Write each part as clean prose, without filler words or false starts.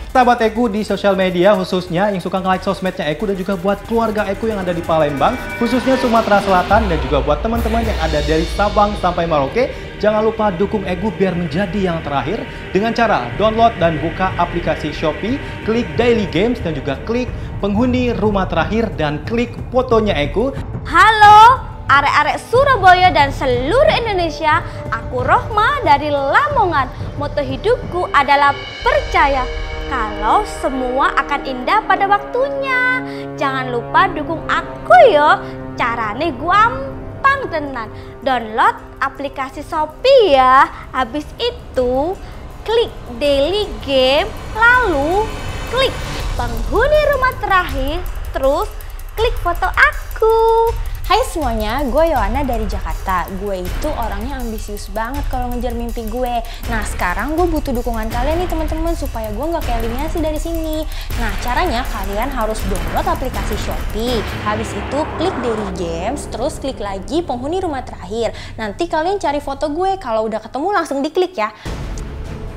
Sahabat Eku di sosial media khususnya yang suka nge-like sosmednya Eku dan juga buat keluarga Eku yang ada di Palembang, khususnya Sumatera Selatan dan juga buat teman-teman yang ada dari Sabang sampai Merauke, jangan lupa dukung Eku biar menjadi yang terakhir dengan cara download dan buka aplikasi Shopee, klik Daily Games dan juga klik penghuni rumah terakhir dan klik fotonya Eku. Halo, arek-arek Surabaya dan seluruh Indonesia, aku Rohma dari Lamongan. Moto hidupku adalah percaya kalau semua akan indah pada waktunya. Jangan lupa dukung aku yo. Carane gampang tenan. Download aplikasi Shopee ya. Habis itu klik Daily Game, lalu klik penghuni rumah terakhir, terus klik foto aku. Hai semuanya, gue Yohana dari Jakarta. Gue itu orangnya ambisius banget kalau ngejar mimpi gue. Nah sekarang gue butuh dukungan kalian nih teman-teman supaya gue nggak keeliminasi dari sini. Nah caranya kalian harus download aplikasi Shopee. Habis itu klik Daily Games, terus klik lagi penghuni rumah terakhir. Nanti kalian cari foto gue, kalau udah ketemu langsung diklik ya.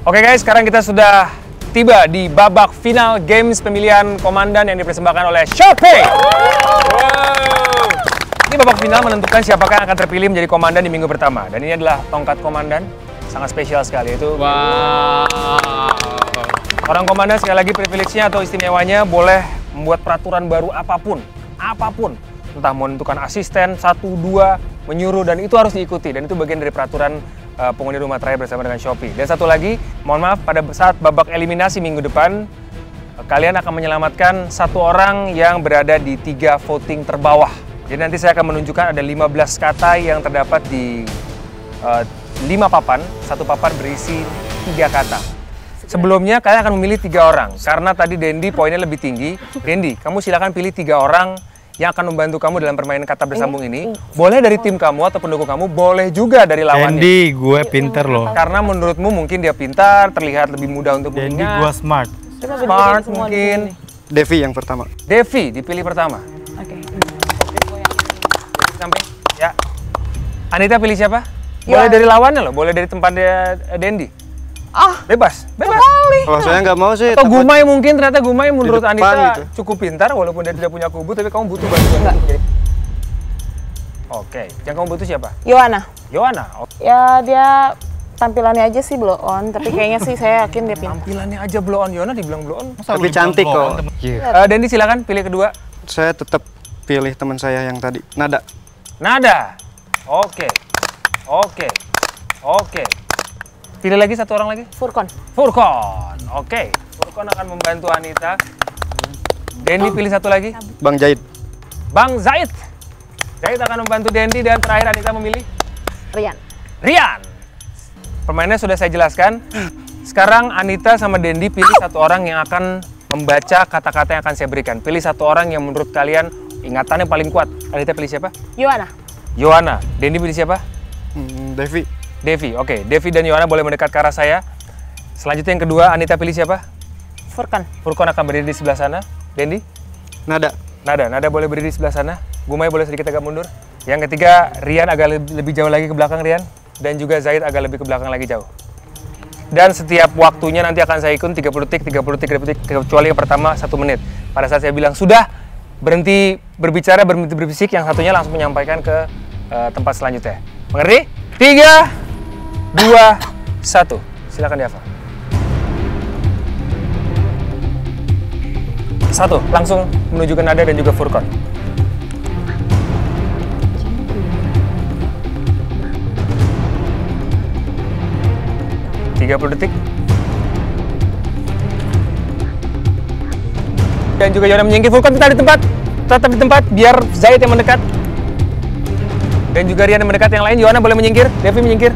Oke guys, sekarang kita sudah tiba di babak final games pemilihan komandan yang dipersembahkan oleh Shopee. Ini babak final menentukan siapakah yang akan terpilih menjadi komandan di minggu pertama. Dan ini adalah tongkat komandan, sangat spesial sekali. Itu orang komandan sekali lagi privilege-nya atau istimewanya boleh membuat peraturan baru apapun. Entah menentukan asisten, 1, 2, menyuruh, dan itu harus diikuti. Dan itu bagian dari peraturan penghuni rumah terakhir bersama dengan Shopee. Dan satu lagi, mohon maaf, pada saat babak eliminasi minggu depan, kalian akan menyelamatkan satu orang yang berada di 3 voting terbawah. Jadi nanti saya akan menunjukkan ada 15 kata yang terdapat di 5 papan. Satu papan berisi 3 kata. Sebelumnya kalian akan memilih 3 orang. Karena tadi Dendi poinnya lebih tinggi. Dendi, kamu silakan pilih 3 orang yang akan membantu kamu dalam permainan kata bersambung ini. Boleh dari tim kamu atau pendukung kamu, boleh juga dari lawannya. Dendi, gue pinter loh. Karena menurutmu mungkin dia pintar, terlihat lebih mudah untuk Dendi, mengingat. gue smart. Smart mungkin. Devi yang pertama. Devi dipilih pertama. Oke. Samping. Ya. Anita pilih siapa? Boleh dari lawannya loh, boleh dari tempatnya Dendi. Bebas. Oh, saya nggak mau sih. Atau Gumai mungkin, ternyata Gumai menurut depan Anita gitu. cukup pintar walaupun dia tidak punya kubu, tapi kamu butuh bantuan. Oke, yang kamu butuh siapa? Yohana. Yohana. Ya dia tampilannya aja sih blow on, tapi kayaknya sih saya yakin dia pintar. Tampilannya aja blow on. Yohana dibilang blow on. Tapi cantik kok. Dendi silakan pilih kedua. Saya tetap pilih teman saya yang tadi, Nada. Nada. Oke. Pilih lagi satu orang lagi. Furkon. Oke. Furkon akan membantu Anita. Dendi pilih satu lagi. Bang Jahit. Bang Zaid. Zaid akan membantu Dendi dan terakhir Anita memilih Rian. Permainannya sudah saya jelaskan. Sekarang Anita sama Dendi pilih satu orang yang akan membaca kata-kata yang akan saya berikan. Pilih satu orang yang menurut kalian ingatannya paling kuat. Anita pilih siapa? Yohana. Dendi pilih siapa? Devi. Oke. Devi dan Yohana boleh mendekat ke arah saya. Selanjutnya yang kedua, Anita pilih siapa? Furkon akan berdiri di sebelah sana. Dendi? Nada. Nada boleh berdiri di sebelah sana. Gumai boleh sedikit agak mundur. Yang ketiga, Rian agak lebih jauh lagi ke belakang, Rian. Dan juga Zaid agak lebih ke belakang lagi jauh. Dan setiap waktunya nanti akan saya hitung 30 detik, kecuali yang pertama 1 menit. Pada saat saya bilang sudah, berhenti berbicara, berhenti berbisik, yang satunya langsung menyampaikan ke tempat selanjutnya. Mengerti? 3, 2, 1. Silakan Diava. 1, langsung menuju ke Nada dan juga Furkon. 30 detik. Dan juga Yohana menyingkir. Furkon tetap di tempat, biar Zaid yang mendekat. Dan juga Rian yang mendekat. Yang lain, Yohana boleh menyingkir, Devi menyingkir.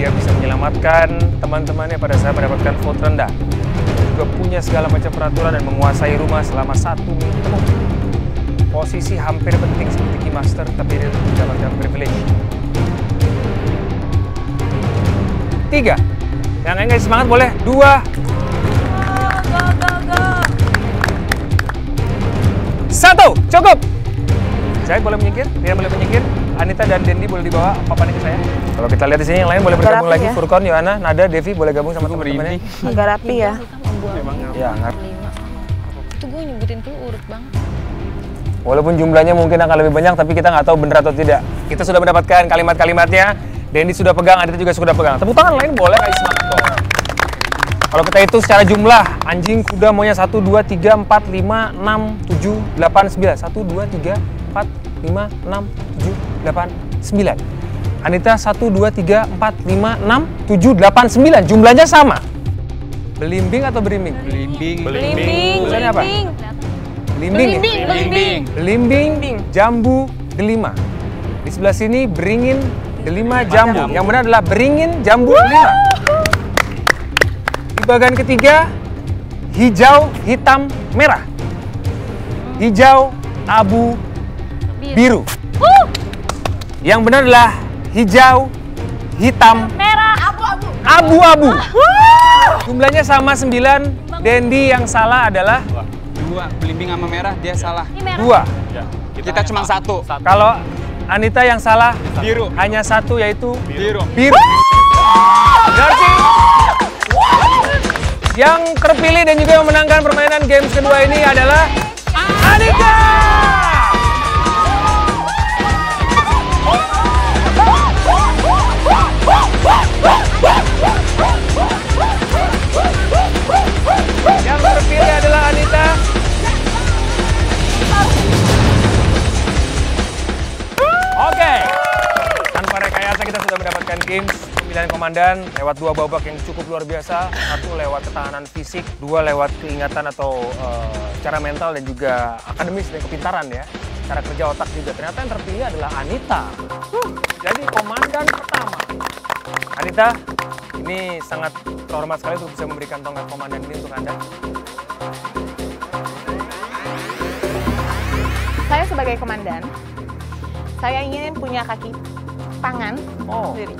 Dia bisa menyelamatkan teman-temannya pada saat mendapatkan vote rendah. Dia juga punya segala macam peraturan dan menguasai rumah selama 1 minggu penuh. Posisi hampir penting seperti Keymaster, tapi dia dalam privilege. 3. Yang enggak semangat boleh. 2. 1. Cukup. Mujahid boleh menyingkir, Rian boleh menyingkir, Anita dan Dendi boleh dibawa papannya ke saya. Kalau kita lihat di sini yang lain boleh bergabung lagi, ya. Furkon, Yohana, Nada, Devi boleh gabung sama teman-temannya. Agak rapi ya. Ya, ngerti. Itu gue nyebutin tuh urut banget. Walaupun jumlahnya mungkin akan lebih banyak, tapi kita nggak tahu benar atau tidak. Kita sudah mendapatkan kalimat-kalimatnya. Dendi sudah pegang, Anita juga sudah pegang. Tepuk tangan lain boleh, kasih semangat dong. Kalau kita hitung secara jumlah, anjing, kuda, maunya 1, 2, 3, 4, 5, 6, 7, 8, 9. 1, 2, 3, 4, 5, 6, 7, 8, 9. Anita 1, 2, 3, 4, 5, 6, 7, 8, 9. Jumlahnya sama. Belimbing atau berimbing? Belimbing. Tulisannya apa? Belimbing. Belimbing. Belimbing, jambu, delima. Di sebelah sini beringin, delima, jambu. Yang benar adalah beringin, jambu, delima. Di bagian ketiga, hijau, hitam, merah. Hijau, abu, biru. Yang benar adalah hijau, hitam, Merah. abu-abu. Jumlahnya sama 9. Dendi yang salah adalah 2, belimbing sama merah, dia salah. Ini merah. 2. Kita cuma 1. Kalau Anita yang salah, Biru. hanya 1 yaitu Biru. biru. Berarti yang terpilih dan juga memenangkan permainan games kedua ini adalah Anita. Yang terpilih adalah Anita. Oke. Tanpa rekayasa kita sudah mendapatkan games pemilihan komandan lewat 2 babak yang cukup luar biasa. 1 lewat ketahanan fisik, 2 lewat keingatan atau cara mental dan juga akademis dan kepintaran ya. Cara kerja otak juga. Ternyata yang terpilih adalah Anita. Jadi komandan pertama. Anita, ini sangat terhormat sekali untuk bisa memberikan tongkat komandan ini untuk Anda. Saya sebagai komandan, saya ingin punya kaki tangan sendiri.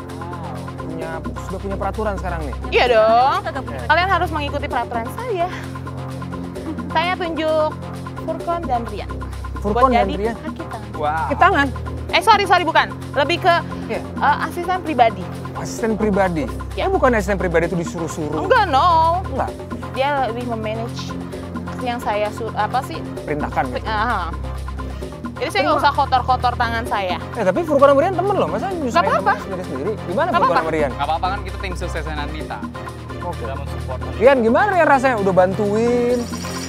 Sudah punya peraturan sekarang nih? Iya dong. Kalian harus mengikuti peraturan saya. Saya tunjuk Furkon dan Rian. Furkon buat dan jadi Rian? kaki tangan. Kaki tangan? Sorry bukan. Lebih ke asisten pribadi. Asisten pribadi? Ya. Bukan asisten pribadi itu disuruh-suruh? Enggak, no. Enggak? Dia lebih memanage yang saya Perintahkan? Jadi saya nggak usah kotor-kotor tangan saya. Tapi Furkon sama Rian temen loh, masa nyusahin apa-apa. sendiri-sendiri? Gimana Nggak Furkon apa-apa. sama Rian? Gak apa-apa kan kita tim suksesnya Anita. Oke. Kita mensupport. Rian, gimana Rian rasanya? Udah bantuin,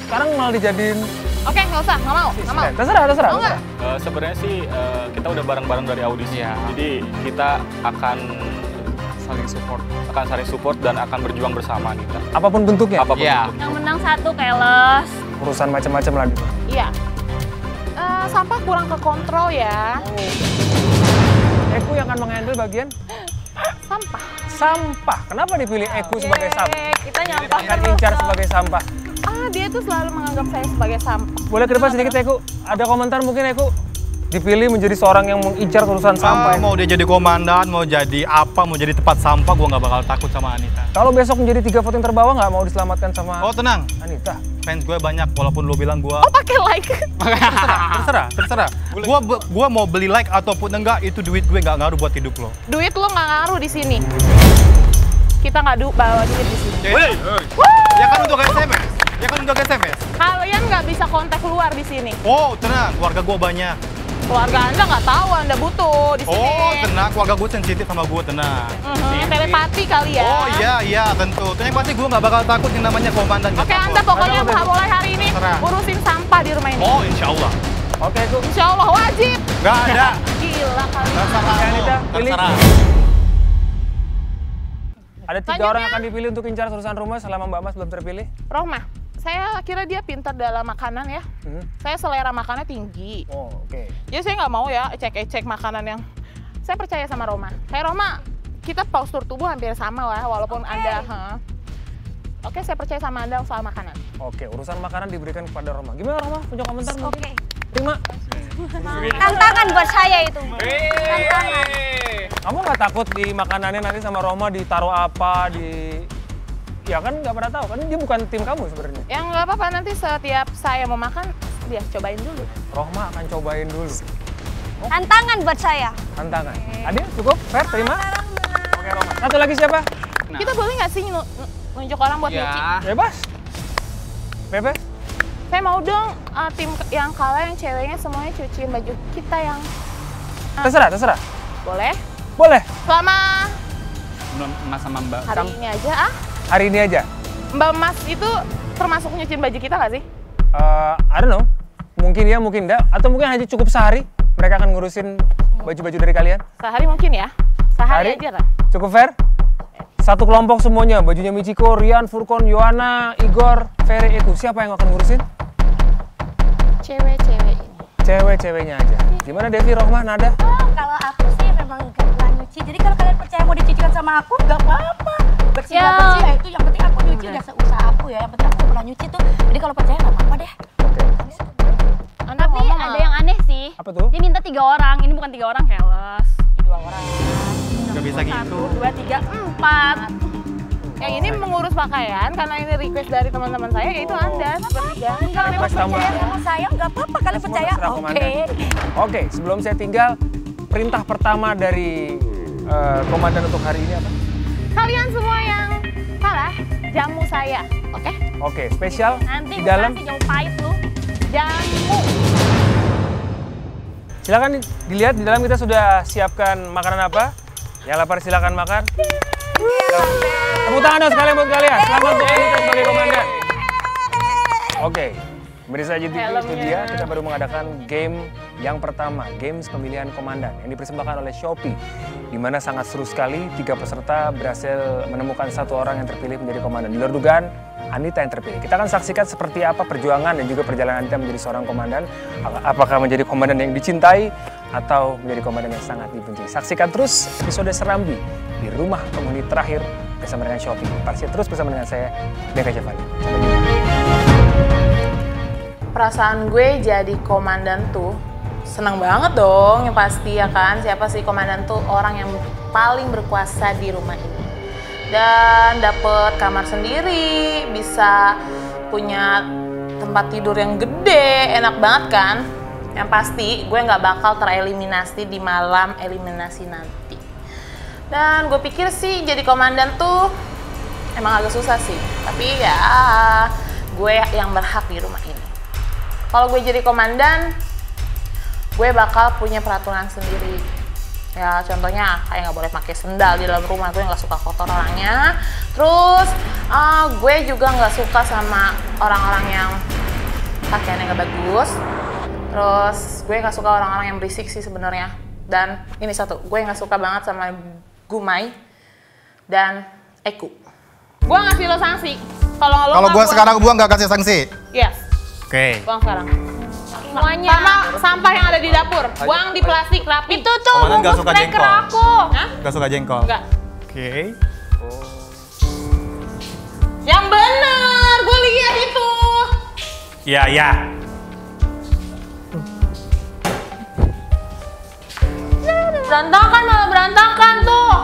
sekarang malah dijadiin Oke, nggak usah, nggak mau. Terserah. Mau nggak? Sebenarnya sih kita udah bareng-bareng dari audisi. Iya. Jadi kita akan Saling support. dan akan berjuang bersama Anita. apapun bentuknya? Apapun Iya. itu. Yang menang 1 keles. Urusan macam-macam lah. Iya. Sampah kurang ke kontrol ya. Eku yang akan menghandle bagian sampah. Kenapa dipilih Eku sebagai sampah? Kita nyampah Akan terus. incar sebagai sampah. Dia tuh selalu menganggap saya sebagai sampah. Boleh ke depan sedikit Eku? Ada komentar mungkin Eku? Dipilih menjadi seorang yang mengincar urusan sampah. Mau dia jadi komandan, mau jadi apa, mau jadi tempat sampah, gua nggak bakal takut sama Anita. Kalau besok menjadi 3 voting terbawah nggak mau diselamatkan sama Oh tenang, Anita? fans gue banyak walaupun lu bilang gua Pakai like. terserah. Gua mau beli like ataupun enggak, itu duit gue nggak ngaruh buat hidup lo. Duit lo nggak ngaruh di sini. Kita nggak bawa duit di sini. Ya kan untuk SMS. Kalian nggak bisa kontak luar di sini. Oh tenang, keluarga gua banyak. Keluarga Anda nggak tahu Anda butuh di sini. Oh tenang, keluarga gue sensitif sama gue, tenang. Telepati kali ya. Oh iya tentu. Yang pasti gue nggak bakal takut yang namanya komandan. Oke, Anda pokoknya mulai hari ini Terserah. urusin sampah di rumah ini. Oh insya Allah. Oke Eku. Insya Allah wajib. Nggak ada. Gila kalian. Terserah Oke, lo, Anita, pilih. terserah. Ada 3 orang yang akan dipilih untuk incar urusan rumah selama Mbak Mas belum terpilih. Rohmah, saya kira dia pintar dalam makanan ya. Saya selera makannya tinggi. Oh, oke. Jadi saya nggak mau ya ecek-ecek makanan yang... Saya percaya sama Roma. Kayak Roma, kita postur tubuh hampir sama lah, walaupun Anda... Oke, saya percaya sama Anda soal makanan. Oke, urusan makanan diberikan kepada Roma. Gimana Roma? Punya komentar mungkin? Oke. Terima. Tantangan buat saya itu. Tantangan. Kamu nggak takut di makanannya nanti sama Roma ditaruh apa, Ya kan nggak pernah tahu, kan dia bukan tim kamu sebenarnya. Yang nggak apa-apa, nanti setiap saya mau makan, dia cobain dulu. Rohma akan cobain dulu. Tantangan buat saya. Tantangan. Adil, cukup? Fair, terima? Oke, Roma. Satu lagi siapa? Kita boleh nggak sih nunjuk orang buat nyuci? Bebas. Bebas. Saya mau dong tim yang kalah yang ceweknya semuanya cuciin baju kita yang... Terserah. Boleh? Boleh. Selama Belum Mas sama Mbak. hari ini aja Hari ini aja. Mbak Mas itu termasuk nyuciin baju kita nggak sih? I don't know. Mungkin ya, mungkin enggak. Atau mungkin hanya cukup sehari. Mereka akan ngurusin baju-baju dari kalian. Sehari mungkin ya? Sehari aja lah. Cukup fair? Satu kelompok semuanya. Bajunya Michiko, Rian, Furkon, Yohana, Igor, Ferry, Eku. Siapa yang akan ngurusin? Cewek-cewek ini. Cewek-ceweknya aja. Gimana Devi, Rohmah, Nada? Kalau aku sih memang gak nyuci. Jadi kalau kalian percaya mau dicucikan sama aku, gak apa-apa. Bersih gak bersih, ya itu yang penting aku nyuci udah seusaha aku ya. Yang penting aku pernah nyuci tuh. Jadi kalau percaya gak apa-apa deh. Tapi ada yang aneh sih. Apa tuh? Dia minta 3 orang. Ini bukan 3 orang, Keles. 2 orang. Gak bisa gitu. 1, 2, 3, 4. Yang ini mengurus pakaian karena ini request dari teman-teman saya, yaitu Anda sepertiga. Kalau memang Request tambah. percaya sama saya gak apa-apa. Kalian percaya? terserah Oke. komandan. Oke, sebelum saya tinggal, perintah pertama dari komandan untuk hari ini apa? Kalian semua yang kalah, jamu saya, oke? Oke, spesial Nanti di dalam. kasih jauh pahit lu. Jamu. Silakan dilihat di dalam kita sudah siapkan makanan apa. Yang lapar silakan makan. Tepuk tangan dong sekalian buat kalian. Selamat untuk Anita sebagai komandan. Oke, pemirsa GTV itu dia. Kita baru mengadakan game yang pertama, games pemilihan komandan yang dipersembahkan oleh Shopee, di mana sangat seru sekali. 3 peserta berhasil menemukan 1 orang yang terpilih menjadi komandan. Di luar dugaan, Anita yang terpilih. Kita akan saksikan seperti apa perjuangan dan juga perjalanan Anita menjadi seorang komandan. Apakah menjadi komandan yang dicintai atau menjadi komandan yang sangat dibenci. Saksikan terus episode Serambi di Rumah Penghuni Terakhir bersama dengan Shopee. Pasti terus bersama dengan saya, Beka Javani. Perasaan gue jadi komandan tuh seneng banget dong, yang pasti ya kan. Siapa sih komandan tuh? Orang yang paling berkuasa di rumah ini. Dan dapet kamar sendiri, bisa punya tempat tidur yang gede, enak banget kan? Yang pasti gue nggak bakal tereliminasi di malam eliminasi nanti. Dan gue pikir sih jadi komandan tuh emang agak susah sih. Tapi ya gue yang berhak di rumah ini. Kalau gue jadi komandan, gue bakal punya peraturan sendiri. Ya contohnya kayak nggak boleh pakai sendal di dalam rumah, gue nggak suka kotor orangnya. Terus gue juga nggak suka sama orang-orang yang pakaiannya nggak bagus. Terus gue nggak suka orang-orang yang berisik sih sebenarnya. Dan ini satu, gue nggak suka banget sama Gumai dan Eku. Gue ngasih lo sanksi. Kalau gue sekarang buang nggak kasih sanksi. Yes. Oke. Buang sekarang. Semuanya. Sama sampah yang ada di dapur, buang di plastik rapi. Itu tuh Komandan nggak bungkus suka cracker jengkol. aku. Hah? Gak suka jengkol. Enggak. Oke. Yang bener, gue lihat itu. Ya. Berantakan malah berantakan tuh.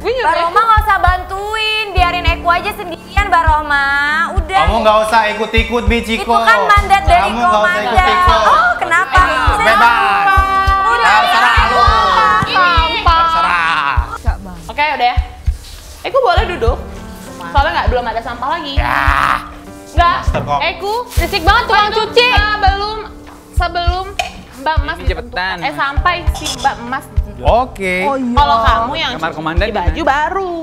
Mbak Roma nggak usah bantuin, biarin Eku aja sendirian Mbak Roma. Udah. Kamu nggak usah ikut-ikut Michiko. Itu kan mandat dari Kamu nggak usah komandan. ikut-ikut. Oh kenapa? Bebas. Udah. Terserah lu. Sampah. Oke udah ya. Eku boleh duduk. Soalnya belum ada sampah lagi. Enggak. Eku, Risik banget tukang cuci. Sebelum Mbak Mas Ini cepetan. sampai si Mbak Mas. Oke. Kalau kamu yang Kamar cuci komandan baju gimana? baru.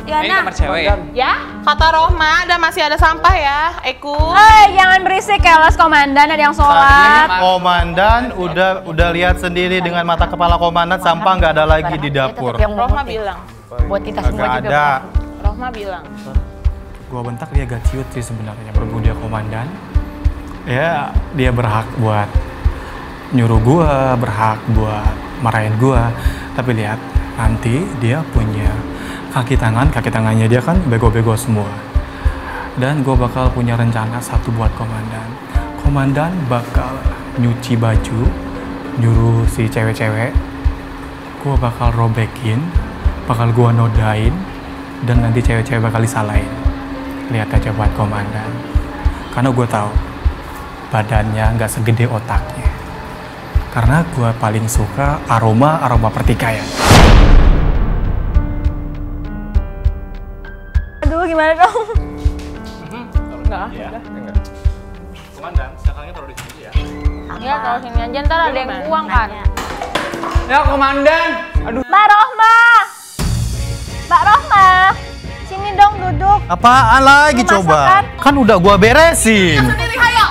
Ya Ini nah. kamar cewek ya? Ya, kata Rohma masih ada sampah ya, Eku. Jangan berisik, Keles komandan ada yang sholat. Komandan udah lihat sendiri dengan mata kepala komandan sampah nggak ada lagi di dapur. Rohma bilang. Buat kita semua Nggak juga. ada. Rohma bilang. Gua bentak dia agak ciut sih sebenarnya, berhubung dia komandan. Ya dia berhak buat nyuruh gua, berhak buat marahin gua. Tapi lihat nanti dia punya kaki tangannya dia kan bego-bego semua. Dan gue bakal punya rencana satu buat komandan. Komandan bakal nyuci baju, nyuruh si cewek-cewek. Gue bakal robekin, bakal gue nodain, dan nanti cewek-cewek bakal disalahin. Lihat aja buat komandan. Karena gue tahu badannya nggak segede otaknya. Karena gue paling suka aroma pertikaian. Aduh, gimana dong? Enggak. Komandan, sekarangnya taruh di sini ya. Ya, kalau sini aja ntar ada yang buang kan. Ya komandan. Aduh. Mbak Rohma! Mbak Rohma! Sini dong duduk. Apaan lagi Lu coba? masakan? Kan udah gua beresin. Sendiri hayo.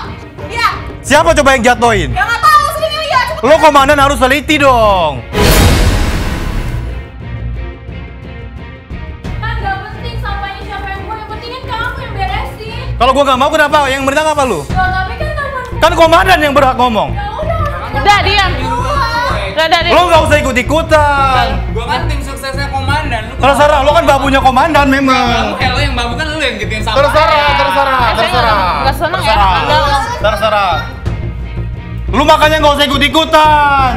Iya. Siapa coba yang jatuhin? Ya nggak tahu sendiri lihat. Lo komandan harus teliti dong. Kan gak penting sampahnya siapa yang buang, yang penting kan kamu yang beresin. Kalau gua nggak mau kenapa? Yang berendang apa lu? Ya tapi kan kamu. Kan komandan yang berhak ngomong. Udah diam. Udah diam. Lo nggak usah ikut-ikutan. Gua kan tim suksesnya komandan. Lu Terserah, lo kan babunya komandan memang. lo yang babu kan lu yang gituin sampah. Terserah. Nggak seneng ya? Anda Terserah. Lu makanya nggak usah ikut-ikutan.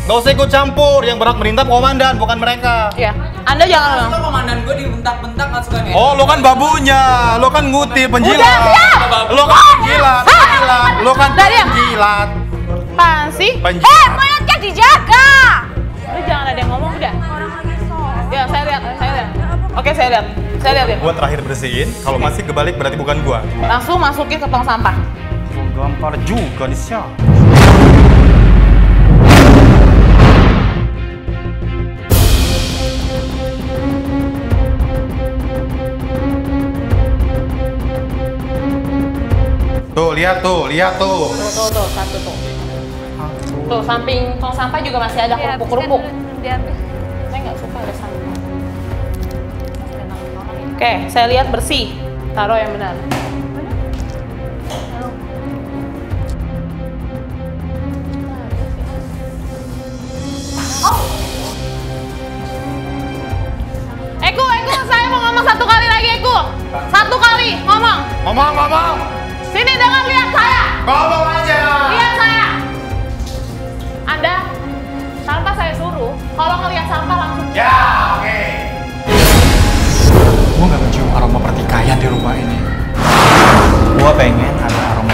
Nggak usah ikut campur. Yang berhak merintah komandan, bukan mereka. ya. Anda jangan. Lo komandan gua dibentak-bentak nggak suka nih. Oh, lo kan babunya. Lo kan ngutil, penjilat. Udah, Lo kan penjilat. Lo kan Udah, diam. penjilat. Apaan sih? Penjilat. Monyetnya dijaga. Lu jangan ada yang ngomong udah. Ya, saya lihat. Oke, saya lihat ya. Gua terakhir bersihin. Kalau masih kebalik berarti bukan gua. Langsung masukin ke tong sampah. Gampar juga nih siapa. Tuh, lihat tuh. Tuh, satu tuh. Tuh, samping tong sampah juga masih ada kerupuk-kerupuk. Saya nggak suka ada sampah. Oke, saya lihat bersih. Taruh yang benar. Eko, saya mau ngomong satu kali lagi, Eko. Satu kali ngomong. Ngomong. Sini dengar, lihat saya. Ngomong aja. Lihat saya. Anda tanpa saya suruh, kalau ngelihat sampah langsung. Ya, oke. Gue nggak mencium aroma pertikaian di rumah ini. Gue pengen ada aroma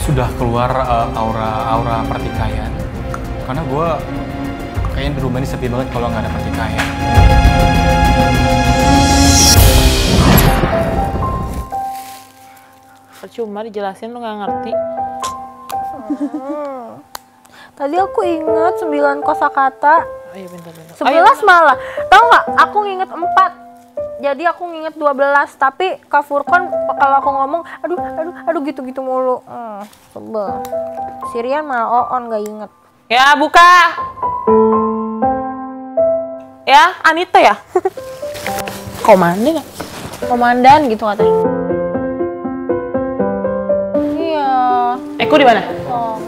sudah keluar aura pertikaian. Karena gue kayaknya di rumah ini sepi banget kalau nggak ada pertikaian. Percuma dijelasin lu nggak ngerti. Tadi aku inget 9 kosakata. Ayo bentar. 11 malah. Tahu nggak? Aku nginget 4. Jadi aku nginget 12. Tapi Kak Furkon kalau aku ngomong, aduh gitu-gitu mulu. Sebel. Sirian malah on nggak inget. Ya, buka. Ya, Anita ya? Komandan gitu katanya. Iya. Eko di mana? Oh.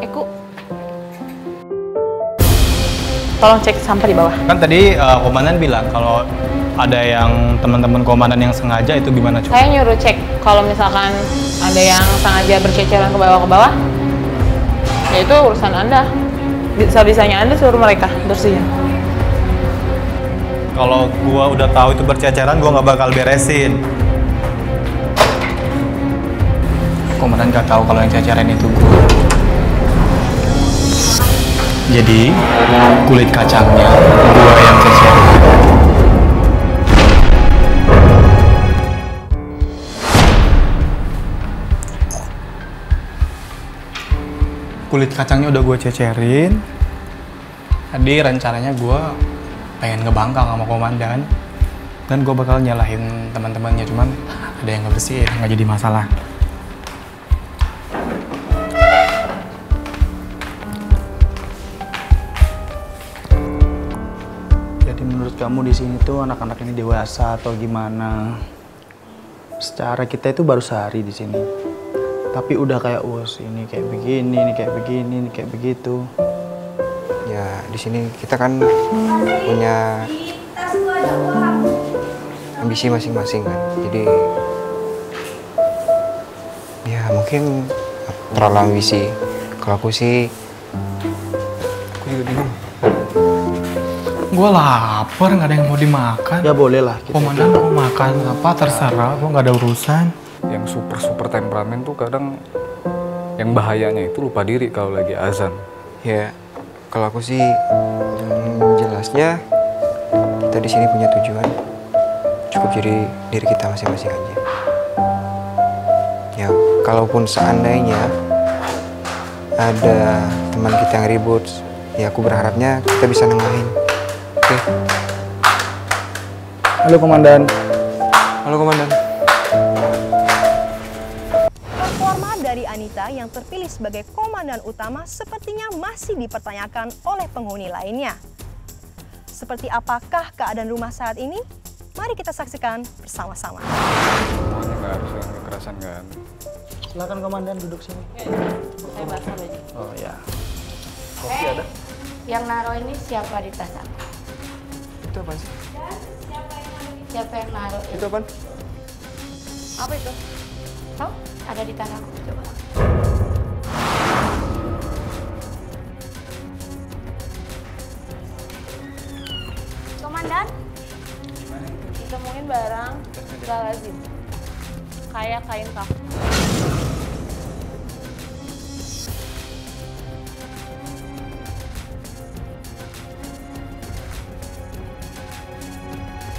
Eko. Tolong cek sampah di bawah. Kan tadi komandan bilang kalau ada yang teman-teman komandan yang sengaja itu gimana coba? Saya nyuruh cek kalau misalkan ada yang sengaja berceceran ke bawah, ya itu urusan Anda. Bisa-bisanya Anda suruh mereka bersihin. Kalau gua udah tahu itu berceceran, gua nggak bakal beresin. Komandan nggak tahu kalau yang ceceran itu gue. Jadi kulit kacangnya gue yang ceceran. Kulit kacangnya udah gue cecerin. Tadi rencananya gue pengen ngebangkang sama komandan. Dan gue bakal nyalahin teman-temannya, cuman ada yang ngebersihin, nggak jadi masalah. Jadi menurut kamu di sini tuh anak-anak ini dewasa atau gimana? Secara kita itu baru sehari di sini. Tapi udah kayak ini kayak begini, ini kayak begini, ini kayak begitu. Ya di sini kita kan punya ambisi masing-masing kan. Jadi ya mungkin terlalu ambisi. Kalau aku sih, aku juga bingung. Gue lapar, nggak ada yang mau dimakan. Ya boleh lah. Komandan mau makan apa terserah, gue nggak ada urusan. Yang super temperamen tuh kadang yang bahayanya itu lupa diri kalau lagi azan. Ya, kalau aku sih jelasnya kita di sini punya tujuan. Cukup jadi diri kita masing-masing aja. Ya, kalaupun seandainya ada teman kita yang ribut, ya aku berharapnya kita bisa nengahin. Oke. Halo Komandan. Halo Komandan. Performa dari Anita yang terpilih sebagai komandan utama sepertinya masih dipertanyakan oleh penghuni lainnya. Seperti apakah keadaan rumah saat ini? Mari kita saksikan bersama-sama. Semuanya nggak harus dengan kekerasan kan. Silakan Komandan duduk sini. Saya basah baju. Oh ya. Kopi ada? Yang naruh ini siapa di tas aku? Itu apa sih? Siapa yang naruh ini? Itu apa? Apa itu? Tahu? Ada di tas aku. Coba. Komandan, Ditemuin barang gak lazim. Kayak kain kafan.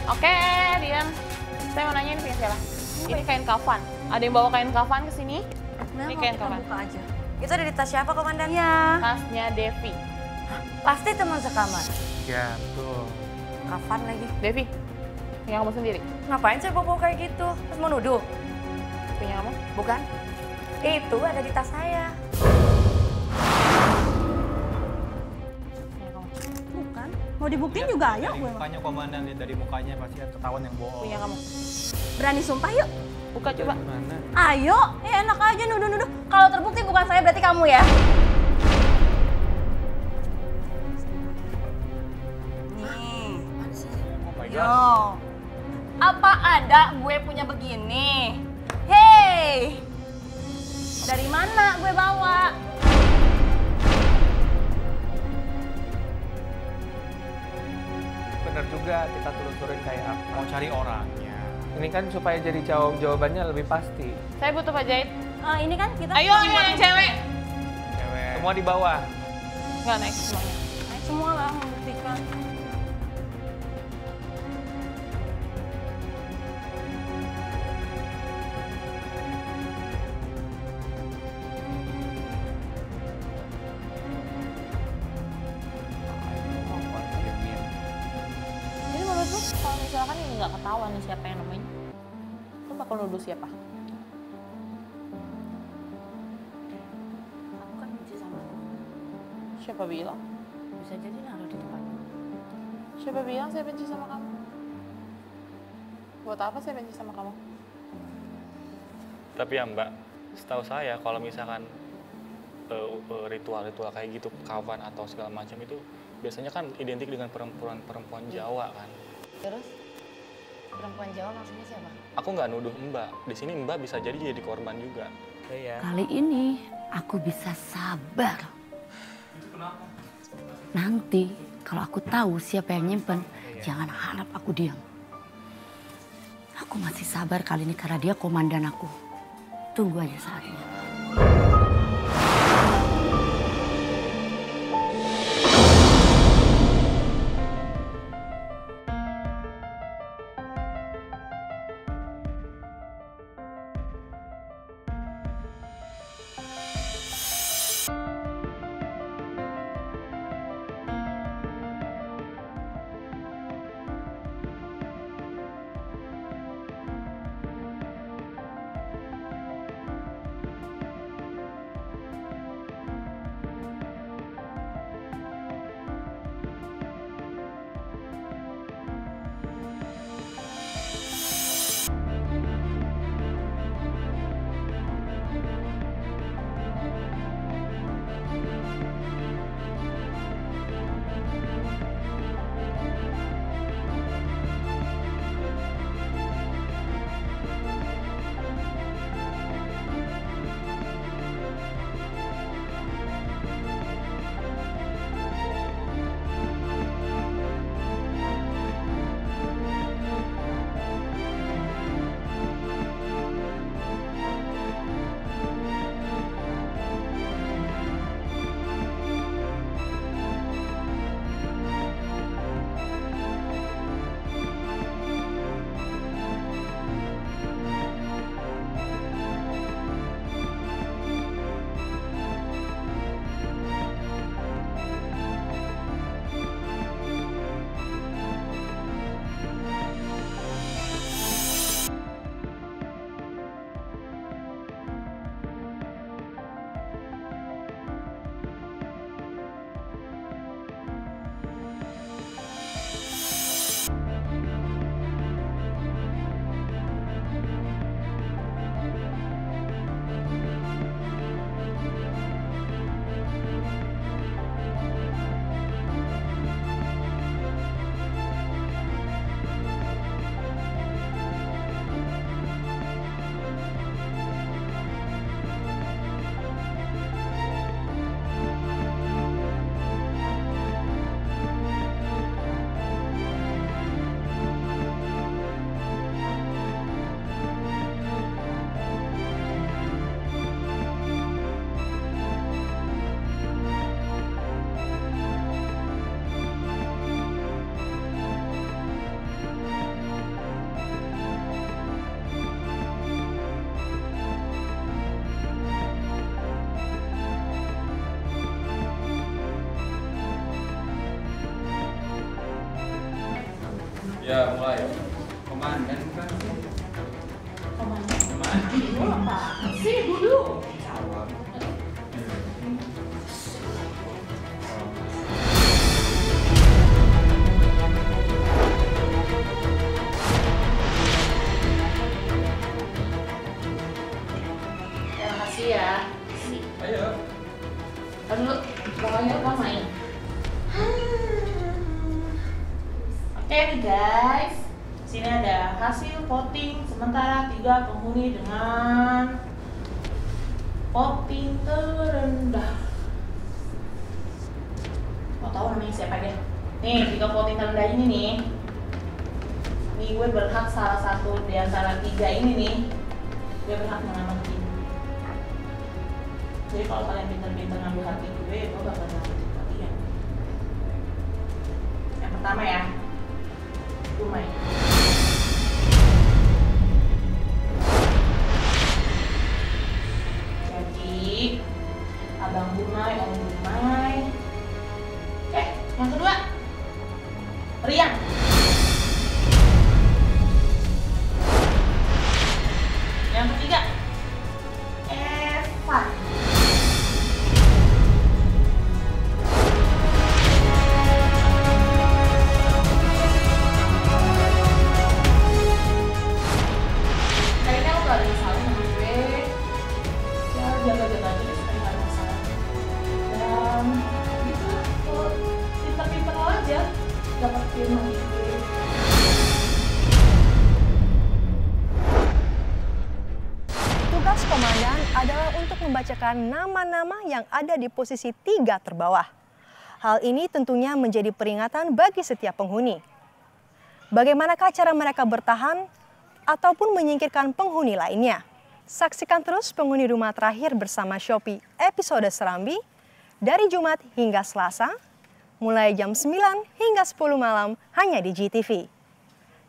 Oke, diam. Saya mau nanya ini punya siapa? Ini kain kafan. Ada yang bawa kain kafan ke sini? Ini kain kafan. Buka aja. Itu ada di tas siapa, Komandan? ya. Tasnya Devi. Pasti teman sekamar. Ya, betul. Kapan lagi? Devi, punya kamu sendiri? Ngapain saya bawa kayak gitu? Terus mau nuduh? Punya kamu? Bukan. Itu ada di tas saya. Punya kamu? Bukan. Mau dibuktiin juga ayo gue. Mukanya Komandan, lihat dari mukanya pasti ketahuan yang bohong. Punya kamu? Berani sumpah yuk. Buka coba. Mana? Ayo, enak aja nuduh-nuduh. Kalau terbukti bukan saya berarti kamu ya. Nih. Yo. Apa ada gue punya begini? Hei. Dari mana gue bawa? Bener juga, kita telusurin kayak apa. Mau cari orangnya. Ini kan supaya jadi jawabannya lebih pasti. Saya butuh Pak Jahit. Ini kan kita. Ayo yang cewek. Cewek. Semua di bawah. Nggak naik semuanya. Naik semua lah membuktikan. Jadi menurut lu kalau misalkan ini nggak ketahuan nih siapa yang nemuin, lu bakal nuduh siapa? Aku kan benci sama aku. Siapa bilang? Bisa jadi naruh di depannya. Siapa bilang saya benci sama kamu? Buat apa saya benci sama kamu? Tapi ya Mbak, setahu saya kalau misalkan ritual-ritual kayak gitu, kawan atau segala macam itu biasanya kan identik dengan perempuan Jawa kan. Terus perempuan Jawa maksudnya siapa? Aku nggak nuduh Mbak. Di sini Mbak bisa jadi korban juga. Iya. Kali ini aku bisa sabar. Nanti kalau aku tahu siapa yang nyimpen, jangan harap aku diam. Aku masih sabar kali ini karena dia komandan aku. Tunggu aja saatnya. Ya, mulai. Komandan kan? Komandan. Gue apa sih dulu? Jawab. Terima kasih ya. Ayo. Aduh, bawahnya apa main? Oke nih guys, sini ada hasil voting sementara 3 penghuni dengan voting terendah. Mau tahu namanya siapa deh? Nih, 3 voting terendah ini nih. Nih gue berhak salah satu di antara 3 ini nih. Gue berhak mengamati. Jadi kalau kalian pintar-pintar ngambil hati gue bakal ngambil kalian. Yang pertama ya, Dumai. Jadi, Abang Dumai, Om Dumai. Yang kedua, Rian. Yang ketiga, Evan. Jaga-jaga aja deh supaya nggak ada masalah. Dan gitu lah, kalau pinter-pinter aja dapat film gitu. Tugas komandan adalah untuk membacakan nama-nama yang ada di posisi 3 terbawah. Hal ini tentunya menjadi peringatan bagi setiap penghuni. Bagaimanakah cara mereka bertahan ataupun menyingkirkan penghuni lainnya? Saksikan terus Penghuni Rumah Terakhir bersama Shopee episode Serambi dari Jumat hingga Selasa, mulai jam 9 hingga 10 malam hanya di GTV.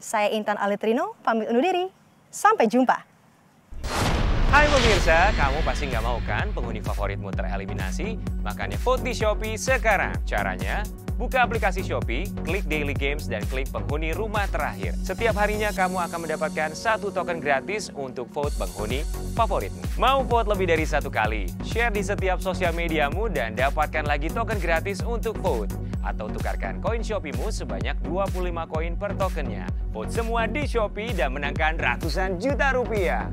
Saya Intan Alitrino, pamit undur diri. Sampai jumpa. Hai pemirsa, kamu pasti nggak mau kan penghuni favoritmu tereliminasi? Makanya vote di Shopee sekarang. Caranya, buka aplikasi Shopee, klik Daily Games, dan klik Penghuni Rumah Terakhir. Setiap harinya kamu akan mendapatkan 1 token gratis untuk vote penghuni favoritmu. Mau vote lebih dari 1 kali? Share di setiap sosial mediamu dan dapatkan lagi token gratis untuk vote. Atau tukarkan koin Shopee-mu sebanyak 25 koin per tokennya. Vote semua di Shopee dan menangkan ratusan juta rupiah.